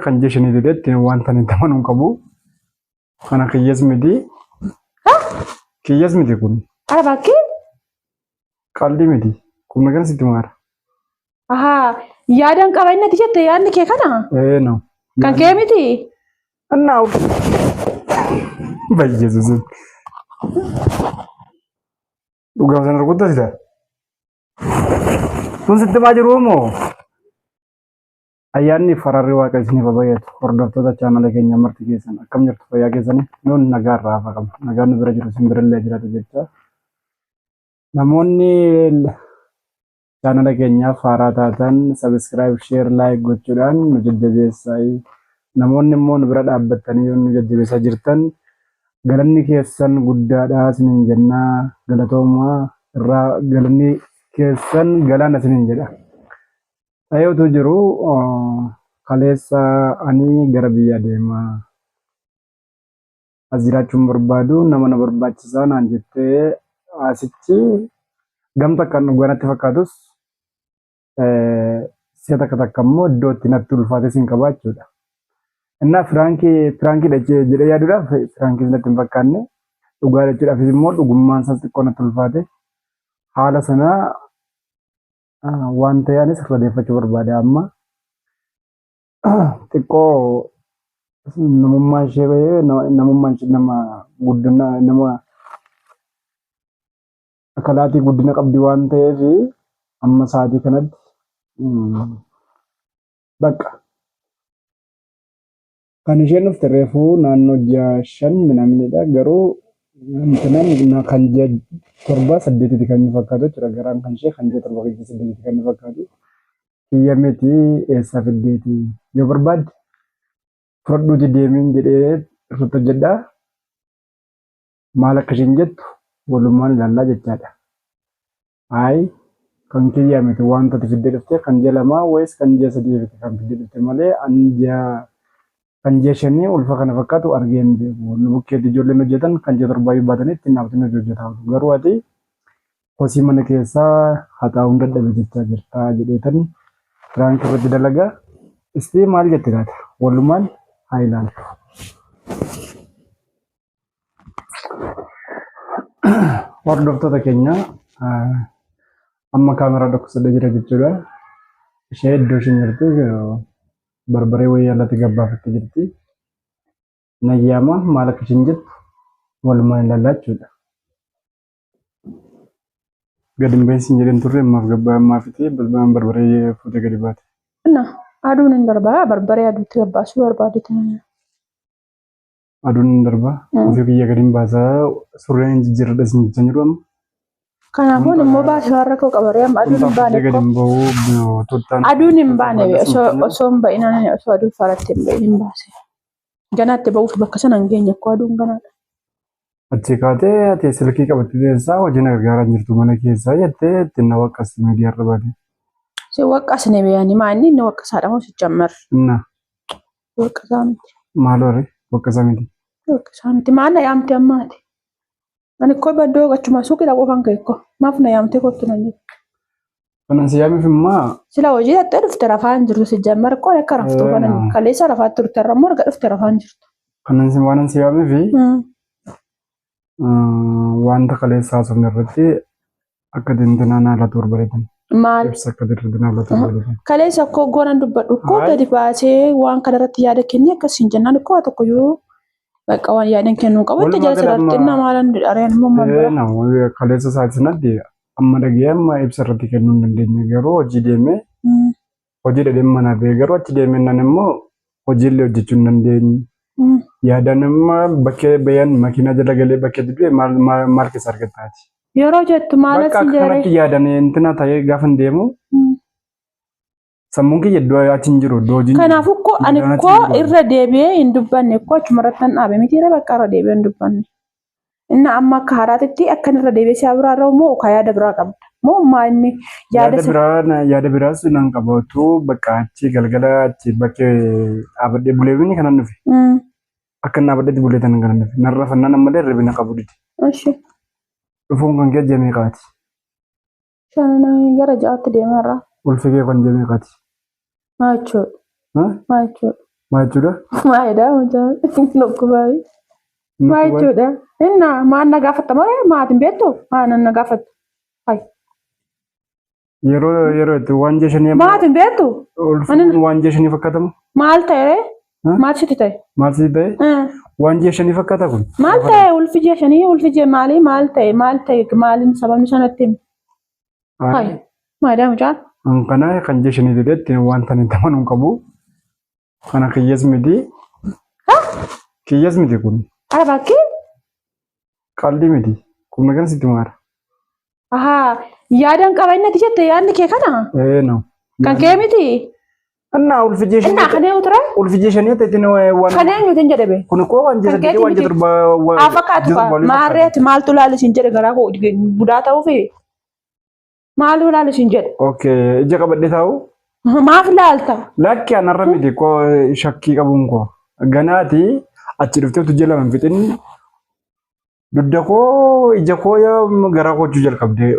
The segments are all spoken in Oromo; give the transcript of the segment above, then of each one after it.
kan jeeshanii dideetti wanta ni tamanuu qabu. Kana kiyyas miti. Kiyyas miti kun. Bakki? Qalbii miti. Kun nagan sitti maara. Yaadan qabannati jette yaadni kee kana? No. Kan kee miti? Annaa Bayyesuusin. Dhugaa sana rukutaa sida. Kun sitti maa jiru moo? Ayyaanni fararri waaqa isiniif baay'atu. Hordoftoota chaanala keenya marti keessan akkam jirtu fayyaa keessanii nuun nagaa irraa hafa qabna. Nagaan nu bira jiru isin birallee jiraatu jecha. Namoonni chaanala keenyaaf haaraa taatan sabiskiraayib, sheer, laayik gochuudhaan nu jajjabeessaa. Namoonni immoo nu bira dhaabbattanii nu jajjabeessaa jirtan galanni keessan guddaadha isiniin jennaa. Galatoomaa irraa galanni keessan galaana isiniin jedha. Ta'eetu jiru kaleessa ani gara biyya deemaa as jiraachuun barbaadu nama na barbaachisaa naan jettee asitti gamta kan dhugaanatti fakkaatus si'a takka immoo iddoo itti natti ulfaate siin qabaachuudha. Innaa firaankii jedhee yaaduudhaaf firaankii natti hin fakkaanne dhugaa jechuudhaafis immoo dhugummaan isaas xiqqoo natti ulfaate haala sanaa waan ta'anis radeeffachuu barbaade amma xiqqoo namummaan ishee bahee namummaan ishee nama guddina nama akkalaatii guddina qabdi waan ta'eef amma sa'aatii kanatti bakka kan isheen dhufte reefuu naannoo ji'a 5 minaaminidha garuu Antenan kan dia korba sedikit kan fakkaatu jechuudha. Garaan kan ishee kan ji'a 7 sedikit kan fakkaatu. Kiyya miti eessa fiddeeti yoo barbaadde fudhadhuuti deemiin jedhee irratti jedhaa maal akka isheen jettu walumaan ilaallaa jechaadha. Kan kiyya miti wanta fiddee dhuftee kan ji'a 2 wayis kan ji'a 3 kan fiddee dhufte malee kan ji'a 5 ulfa kana fakkaatu argeen beeku. Nu bukkeetti ijoolleen hojjetan kan ji'a 7 baatanitti naaftiin hojjetaa garuu ati hosii mana keessaa haxaa'uun dadhabe jechaa jirta jedheetan firaankii irratti dalagaa istii maal jette laata walumaan haa ilaalu. Hordoftoota keenya amma kaameraa dhoksadee jira jechuudha. Ishee iddoo isheen jirtu barbaree wayyaa alatti gabbaafattee jirti. Nayyaama maal akka isheen jettu walumaan ilaallaa jechuudha. Gadi hin beeksisin jedheen turre ammaaf gabbaa ammaa fitee balbalaan barbaree fuutee gadi baate. Aduun hin darbaa barbaree aduutti gabbaasuu barbaadite. Aduun hin darbaa ofii biyya gadi hin baasaa surreen hin jijjiirradha isin jechaa jiru amma. Kanaafuu immoo baasii har'a koo qabaree amma aduun hin baane aduun hin baane osoo hin ba'inaan osoo aduun faratti hin ba'in hin baase. Ganaatti ba'uuf bakka sana hin geenye akkoo aduun ganaadha. Achi kaatee ati silkii qabattee keessaa hojii na gargaaraa jirtu mana keessaa jettee ittiin na waqqasti miidiyaa irra baate. Si waqqasne beeyanii maa inni waqqasaadha moo si jammar? Waqqasaa miti. Maaloo ree waqqasaa miti. Waqqasaa miti maal na yaamte ammaati. Ani koo baddoo gachuma suuqii dhaquu kan ka'e koo maaf na yaamte kottu nan jiru. Kanan si yaamiif immaa. Sila hojii dhattee dhufte rafaan jirtu si jammar koo akka raftuu kanan kaleessa rafaatti turte irra immoo erga dhufte rafaan jirtu. Kanan si waanan si yaamiif wanta kaleessaa sun irratti akka dintinaa naallatu barbaadatan. Maal? Ibsa akka dintinaa naallatu barbaadatan. Kaleessa koo goonan dubbadhu koo gadi baasee waan kanarratti yaada kennee akkasiin jennaan koo tokko yoo bakka waan yaadan kennuu qabu itti jala sadartiin namaalaan didhaareen immoo maal kaleessa isaatii sanatti amma dhagee amma ibsa irratti kennuu hin dandeenye garuu hojii deemee hojii dhadhee manaa ba'ee garuu achi deemee nan immoo hojiillee hojjechuu hin dandeenye. Yaadaan amma bakkee bayan makiinaa jala galee bakkee du'e maal keessa argattaati. Yeroo jettu maalas hin jedhee. Bakka akkanatti yaadan intina ta'ee gaafa hin deemu sammuun kiyya iddoo achi hin jiru iddoo hojiin. Kanaafuu koo ani koo irra deebi'ee hin dubbanne koo achuma irratti hin dhaabe miti irra bakka irra deebi'ee hin dubbanne. Inni amma akka haaraatitti akkan irra deebi'ee si biraa irra moo ka yaada biraa qabda. Moo maa inni yaada biraas nan qabatu bakka achi galgala achi bakkee dhaabadhee buleewwinni kanan dhufe. Akka dhaabadheetti buleetan kanan dhufe. Narra fannaan ammallee ribina qabu diti. Dhufuun kan kee jamee qaati. Gara ja'aatti deemarraa. Ulfi kee kan jamee qaati. Maal jechuudha? Maal jechuudha? Maalidha mucaan nukkubaayii. Maal jechuudha? Inna maan na gaafatta malee maatiin beektu maan na gaafattu. Yeroo itti waan jeeshanii Maatiin beektu waan jeeshanii fakkaatamu? maal ta'e maal sitti ta'e? Maal sitti ta'e? Waan jeeshanii fakkaata kun? Maal ta'e ulfi jeeshanii ulfi jee maalii maal ta'e maaliin sababni sanatti himi? Maalidha mucaan? Kana kan jeeshanii didheetti wanta hin tamanuu qabu. Kana kiyyees miti. Kiyyees miti kun. Bakki? Qalbii miti. Kun nagaan sitti maara. Yaadan qabannati jette yaadni kee kana? No. Kan kee miti? Annaa ulfi jeeshanii. Innaa kan eenyu ture? Ulfi jeeshanii ta'etti waan. Kan eenyu tin jedhe bee? Kun koo waan jeeshanii waan jedhu Fakkaatu maarreeti maaltu laalisiin jedhe garaa koo budaa ta'uufi? Maaltu laalisiin jedhe? Okay, ija qabadhee taa'u. Maaf laalta? Lakki anarra miti koo shakkii qabuun koo. Ganaati achi dhuftee tujjee lama fixinni. Dudda koo ija koo garaa koo jalqabdee.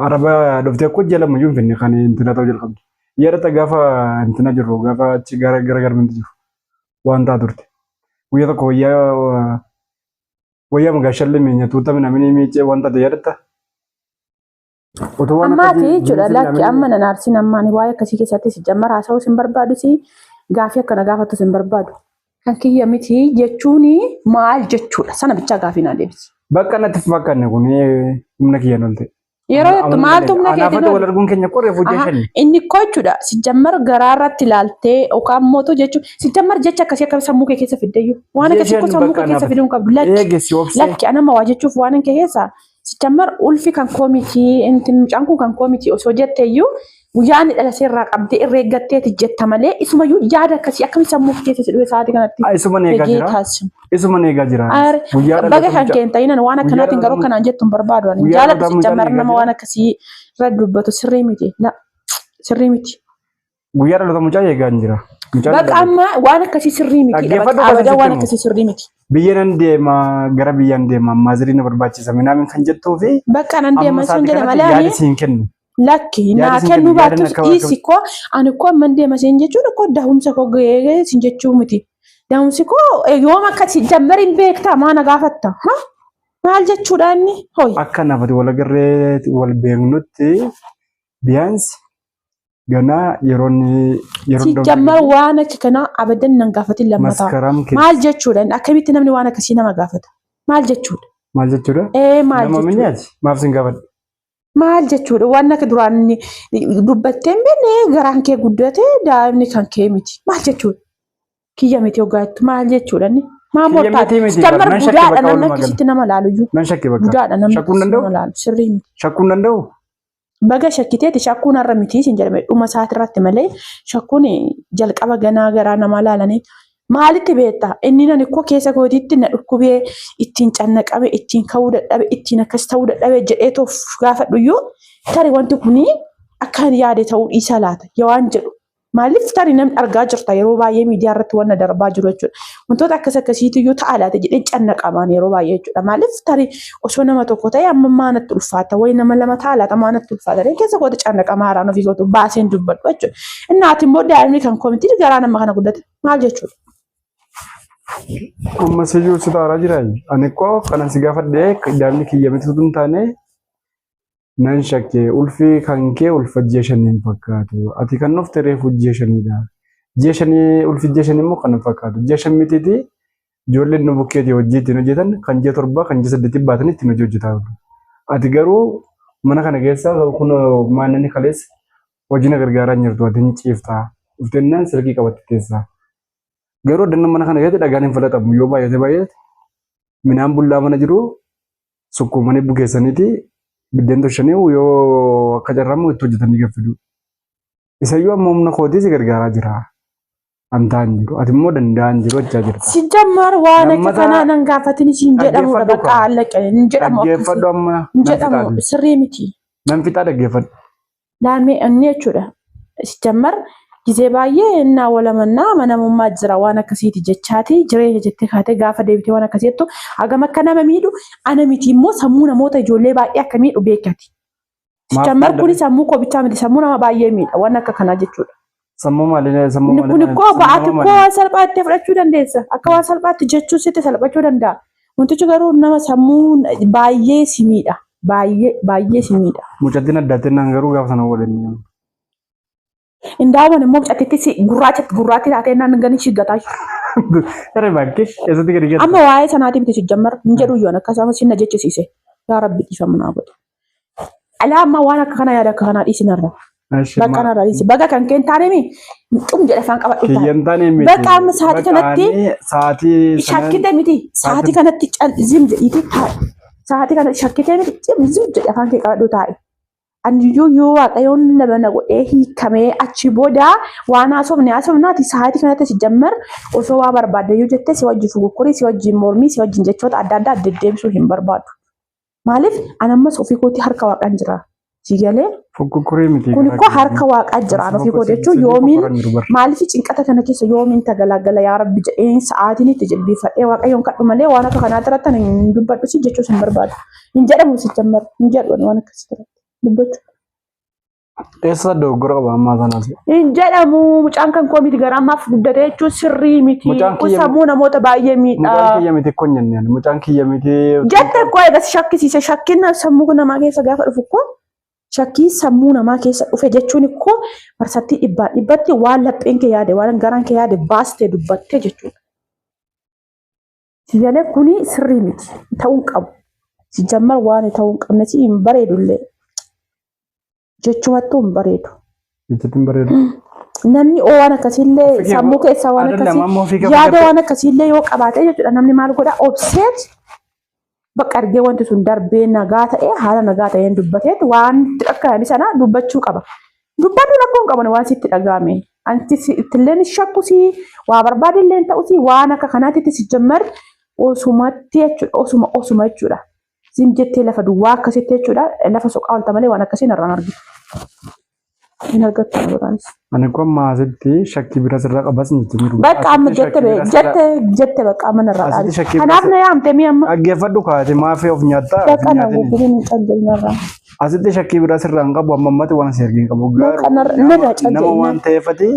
Araba dhuftee koo ija lama iyyuu finne kan intina ta'uu jalqabde. Yeroo gaafa intina jirru gaafa achi gara garminti jiru waan ta'a turte. Guyyaa tokko wayyaa magaashallee meenyatu tamina mini miicee waan taate yaadatta. Ammaati jechuudha lakki amma nan aarsiin ammaan waa'ee akkasii keessatti si jammara haasa'uu sin barbaadu si gaafii akkana gaafattu sin barbaadu. Kan kiyya miti jechuun maal jechuudha sana bichaa gaafii naa deebisi. Bakka natti fakkaanne kun humna kiyya nolte. Yeroo jettu maaltu humna keetii nolte? Wal arguun keenya qoree fujjee shanii. Inni koo jechuudha si jammar garaarratti ilaaltee yookaan mootu jechuun si jammar jecha akkasii akka sammuu kee keessa fiddeeyyuu waan akkasii kun sammuu kee keessa fiduun qabdu lakki anama waa jechuuf waan hin keessa. Sitamar ulfi kan komiti intin mucaan kun kan komiti osoo jetteeyyuu guyyaan dhalasee irraa qabdee irra eeggatteeti jetta malee isumayyuu yaada akkasii akkamitti sammuu keessa sidhuu sa'aatii kanatti. Isuma neegaa jira. Isuma neegaa jira. Baga kan keentayina waan akkanaatiin garuu kanaan jettuun barbaadu. Jaalladhu sitamar nama waan akkasii irra dubbatu sirrii miti. Sirrii miti. Guyyaa dhalata mucaa eegaa jira. Bakka amma waan akkasii sirrii miti. Abada waan akkasii sirrii miti. Biyya nan deema gara biyyaan deema maaziriin barbaachisa minaamin kan jettuu fi bakka nan deema sun jedhe malee yaada siin kennu. Lakki naa kennu baattus dhiisi koo ani koo man deema siin jechuun koo dahumsa koo gahee siin jechuu miti. Dahumsi koo yoom akka si jammariin beektaa maana gaafatta maal jechuudha inni hooyi. Akka nafati wal agarree wal beeknutti biyaansi ganaa yeroo jammar waan akka kana abadan nan gaafatin lammataa maal jechuudha akkamitti namni waan akkasii nama gaafata maal jechuudha. Maal jechuudha? Maal jechuudha? Maaf sin gaafadha? Maal jechuudha waan akka duraan dubbattee hin beekne garaan kee guddate daa'imni kan kee miti maal jechuudha kiyya miti hoggaattu maal jechuudha inni maa mortaati jammar guddaadha namni akkasitti nama laaluyyuu guddaadha namni akkasitti nama laalu sirrii miti. Shakkuu hin danda'u? Baga shakkiteeti shakkuun har'a miti sin jedhame dhuma isaati irratti malee shakkuun jalqaba ganaa garaa namaa laalanii maalitti beektaa inni nani koo keessa kootiitti na dhukkubee ittiin cannaqame ittiin ka'uu dadhabe ittiin akkas ta'uu dadhabe jedhee toof gaafadhuyyuu tarii wanti kunii akkaan yaade ta'uu dhiisa laata yoo waan jedhu maaliif tarii namni argaa jirta yeroo baay'ee miidiyaa irratti waan darbaa jiru jechuudha wantoota akkas akkasiitiyyuu ta'a laata jedhee cannaqamaan yeroo baay'ee jechuudha maaliif tarii osoo nama tokko ta'e amma maanatti ulfaata wayi nama lama ta'a laata maanatti ulfaata keessa kooti cannaqamaa haaraan ofii gootu baaseen dubbadhu jechuudha innaati immoo daa'imni kan koomiti garaa nama kana guddate maal jechuudha. Amma siyyuu si taaraa jiran ani koo kanan si gaafadhee daa'imni kiyyamiti sun taane nan shakkee ulfi kan kee ulfa ji'a shaniin fakkaatu ati kan nuuf reefu ji'a shaniidha ji'a shanii ulfi ji'a shanii immoo kan fakkaatu ji'a shan mitiiti ijoolleen nu bukkeetii hojii ittiin hojjetan kan ji'a torbaa kan ji'a saddeetii baatan ittiin hojii hojjetaa ati garuu mana kana keessa kun maannani kaleessa hojii na gargaaraa jirtu ati hin ciiftaa dhuftennaan silkii qabatte teessaa. Garuu danna mana kana keessatti dhagaan hin fudhatamu yoo baay'ate midhaan bullaa mana jiru sukkuumanii bukeessaniiti biddeen tolchanii yoo akka carraamu itti hojjetanii gaffidu. Isayyuu amma humna kootiis gargaaraa jira. Antaan jiru ati immoo danda'an jiru hojjaa jirta. Si jammar waan akka kanaa nan gaafatin siin jedhamudha bakka haallaqee hin jedhamu. Dhaggeeffadhu amma. Hin jedhamu sirrii miti. Nan fixaa dhaggeeffadhu. Laamee inni jechuudha. Si jammar gisee baay'ee innaa walamannaa manamummaa jira waan akkasiiti jechaati jireenya jettee kaatee gaafa deebitee waan akkasiittu hagam akka nama miidhu ana miti immoo sammuu namoota ijoollee baay'ee akka miidhu beekati. Jammar kuni sammuu koo bichaa miti sammuu nama baay'ee miidha waan akka kanaa jechuudha. sammuu malee sammuu malee. Kun koo baati koo salphaatti fudhachuu dandeessa. Akka waan salphaatti jechuun sitti salphachuu danda'a. Wantichi garuu nama sammuu baay'ee simiidha. Baay'ee simiidha. Mucattiin addaatti naan garuu gaafa sana godhanii. Indaawan immoo mucattitti gurraatti taatee naan gani shiggataa. Ere bakkee eessatti gadi gadi. Amma waa'ee sanaatii biti jammar hin jedhu yoon akkasuma sinna jechisiise. Yaa Rabbi dhiifama naa godhe. Alaa amma waan akka kana yaada akka kanaa dhiisinarra. Bakka narra dhiisi. Baga kan keen taanemi xum jedhe afaan qabadhu ta'a. Kiyyan taanee miti. Bakka amma sa'aatii kanatti shakkite miti. Sa'aatii kanatti zim jedhiiti taa'e. Sa'aatii kanatti shakkite miti zim jedhe afaan kee qabadhu taa'e. Anjiyyuu yoo waaqayyoon nama godhee hiikamee achi booda waan haasofnaati sa'aatii kanatti si jammar osoo waa barbaadde yoo jette si wajjin fugukkurii si wajjin mormii si wajjin jechoota adda addaa deddeebisuu hin barbaadu. Maaliif anammas ofii kootii harka waaqaan jira. Sigalee fugukkurii miti. Kun koo harka waaqaa jira ofii koo jechuun yoomiin maaliif cinqata kana keessa yoomiin tagalagala yaa Rabbi jedheen sa'aatiin itti jilbiifadhee waaqayyoon kadhu malee waan akka kanaa irratti hin dubbadhu si jechuus hin barbaadu. Hin jedhamu si jammar hin jedhu waan akkasii irratti. Dubbachuu. Eessa dogoggora qaba ammaa sanaas. Hin jedhamu mucaan kan koo miti gara ammaaf guddatee jechuun sirrii miti. Sammuu namoota baay'ee miidha. Mucaan kiyya miti kun jennaan mucaan kiyya miti. Jette koo eegas shakkisiise shakkiin sammuu namaa keessa gaafa dhufu koo shakkii sammuu namaa keessa dhufe jechuun koo marsattii dhibbatti waan lapheen kee yaade waan garaan kee yaade baastee dubbattee jechuudha. Siyalee kuni sirrii miti ta'uu qabu. Si jammar waan ta'uu hin qabne si hin bareedullee. Jechuumattuu hin bareedu. Ijjattiin bareedu. Namni waan akkasiillee sammuu keessaa waan akkasii yaada waan akkasiillee yoo qabaate jechuudha namni maal godhaa obseet bakka argee wanti sun darbee nagaa ta'e haala nagaa ta'een dubbateet waan itti dhagahame sana dubbachuu qaba. Dubbaduu rakkoon qaban waan sitti dhagahame. Anti ittillee shakkusi waa barbaadillee ta'usi waan akka kanaatti si jammar osumatti jechuudha osuma jechuudha. Zim jettee lafa duwwaa akkasitti jechuudha lafa soqaa olta malee waan akkasiin irraan argitu. Hin argattu biraanis. Ani kun maasitti shakkii bira sirraa qabas ni jiru. Bakka amma jette bakka amma narraa dhaali. Kanaaf na yaamte mi amma. Dhaggeeffadhu kaate maafii of nyaattaa. Bakka na guddin hin calleenyarraa. Asitti shakkii bira sirraa hin qabu amma ammatti waan si argin qabu. Nama waan ta'eefati.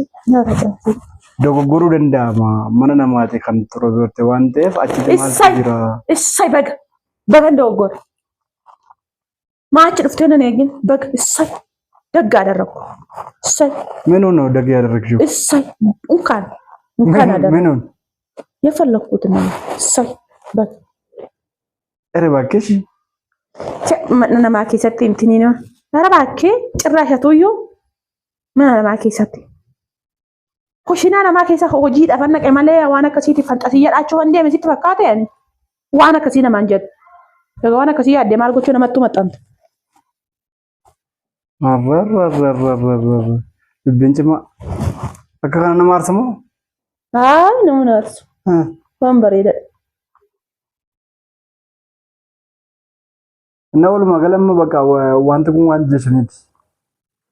Dogoggoruu danda'ama mana namaati kan turte waan ta'eef achitti maal jira. Issay baga dogoggora. Maachi dhuftee nan eegin baga issay. Daggaa darraku. Issay. Minuun daggaa yadarrakshuu. Issay. Unkaan adarraku. Minuun. Yafallakkuutu nama. Issay. Baga. Ere bakkeeshi. Mana namaa keessatti himtini nama. Gara bakkee cirraashatuyyuu mana namaa keessatti. Kushinaa namaa keessa hojii dhaban naqe malee waan akkasiiti fanxasiyyaa dhaachuu waan deeme sitti fakkaate yaani. Waan akkasii namaan jedhu. Waan akkasii yaaddee maal gochuu namatti maxxantu. Dubbiin cimaa akka kana nama aarsamoo? Haa nama aarsu. Waan bareedaadha. Inni walumaa galamma bakka wanti kun waan jechuuniiti.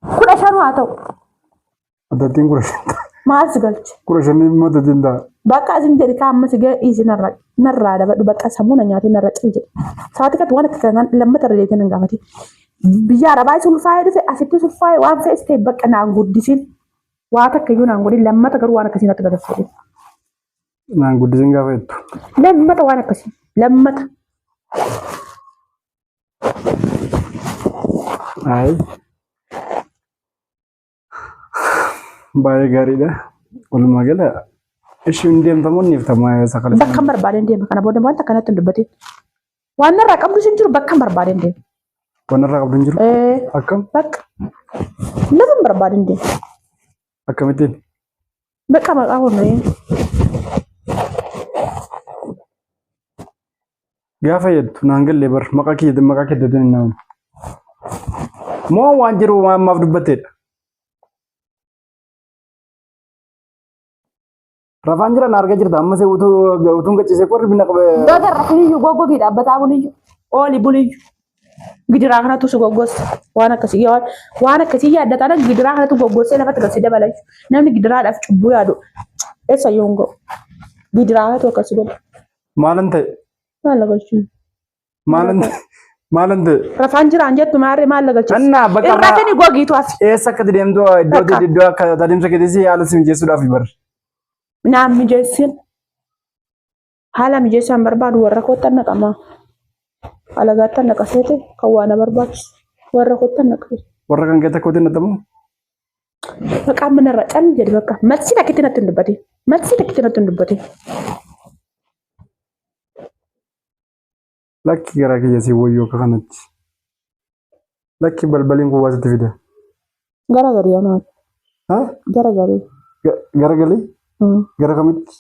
15 haa ta'u. Addattiin 15. Maal si galche? 15 immoo addattiin ta'a. Bakka asin jedhi kaa amma si ga'e dhiisi narraa dabadhu bakka sammuu na nyaatii narra cin jedhe. Sa'aatii kanatti waan akka kanaan lammata irra deebiin hin gaafate. Biyya arabaa sulfaa'ee dhufe asitti sulfaa'ee waan fe'es ta'e bakka naan guddisiin waa takka iyyuu naan godhin lammata garuu waan akkasii natti gaggeessu. Naan guddisiin gaafa jettu. Lammata waan akkasii lammata. Ayi. Baay'ee gaariidha. Walumaa gala ishiin deemtamuun niiftamaa isa kana. Bakka barbaadeen deema kana booda wanta kanatti hin dubbatin. Waan narraa qabdu hin jiru bakka barbaadeen deema. Waan narraa qabdu hin jiru? Akkam? Bakka. Lafa barbaadeen deema. Akkamittiin? Bakka maqaa hoomee. Gaafa jettu naan gallee bar maqaa keeddateen hin naamu. Moo waan jiru waan ammaaf dubbatteedha? Rafaan jira na argaa jirta ammas utuun gaccise qorri bina qabe. Doota rafiniyyuu goggogii dhaabbataa buniyyuu ooli buniyyuu gidiraa kanatu si goggossa waan akkasii yaaddataa gidiraa kanatu goggossee lafatti galsi dabala namni gidiraadhaaf cubbuu yaadu eessa yoo hin ga'u gidiraa kanatu akkasii godha. Maalan ta'e? Maal galchuun? Maalante rafaan jira anjettu maarree maal lagalchis anna bakka irratani gogiitu as eessa akka deemtu iddoo akka adeemsa keetii haala si mijeessuudhaaf bar naam mijeessin haala mijeessan barbaadu warra koottan naqama alagaattan naqaseete kan waan barbaachisu warra koottan naqaseete warra kan keessa kootiin naqamu maqaan manarra cal jedhi bakka matsi takkitti natti hin dubbate matsi takkitti natti hin dubbate lakki garaa kiyya si wayyoo akka kanatti lakki balbaliin kun waasitti fida gara garii anaa ha gara garii gara galii gara kamitti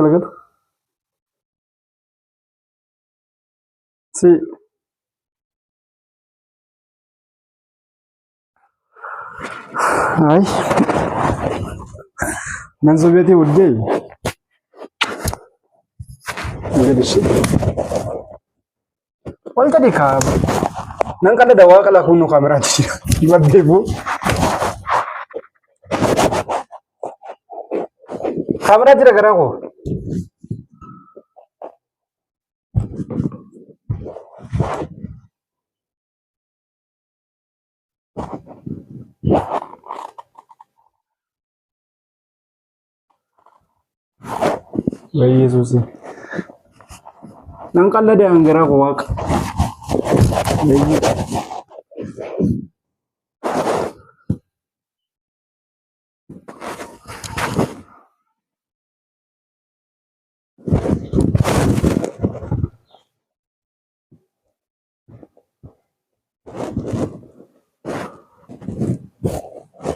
galagalu si ay nan sobeetii wuddee Walta dika nan kada da waka la kunu kamera ci babbe bu kamera jira gara ko Wai Yesus nan kalla da gara ko waka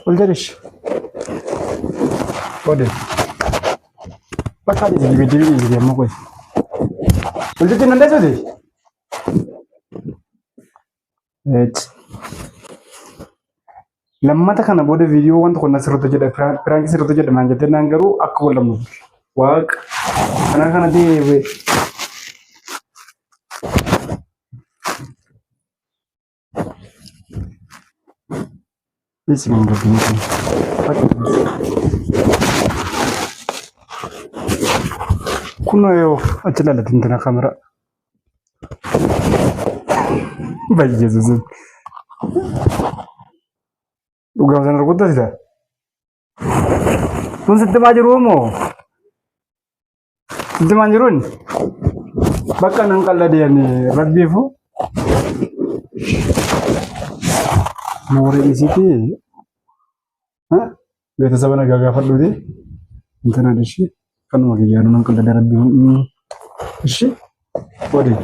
Olterish. Ode. Bakka di video amma koy. Olterti nan dai sodi. Lammata kana booda viidiyoo wanta kun asirratti jedha piraanki sirratti jedha naan jettee naan garuu akka wallamu waaqa kana ta'e isi mun rabbi kuno yo acila la tintina kamera bai Jesus Ugang sana rukuta sila. Tun sitte majiru mo. Sitte majirun. Bakka nang kala dia ni rugby fu. More di situ. Ha? Beta sabana gaga fadlu di. Intana dishi. Kan magi jaru nang kala rugby. Dishi. Bodi.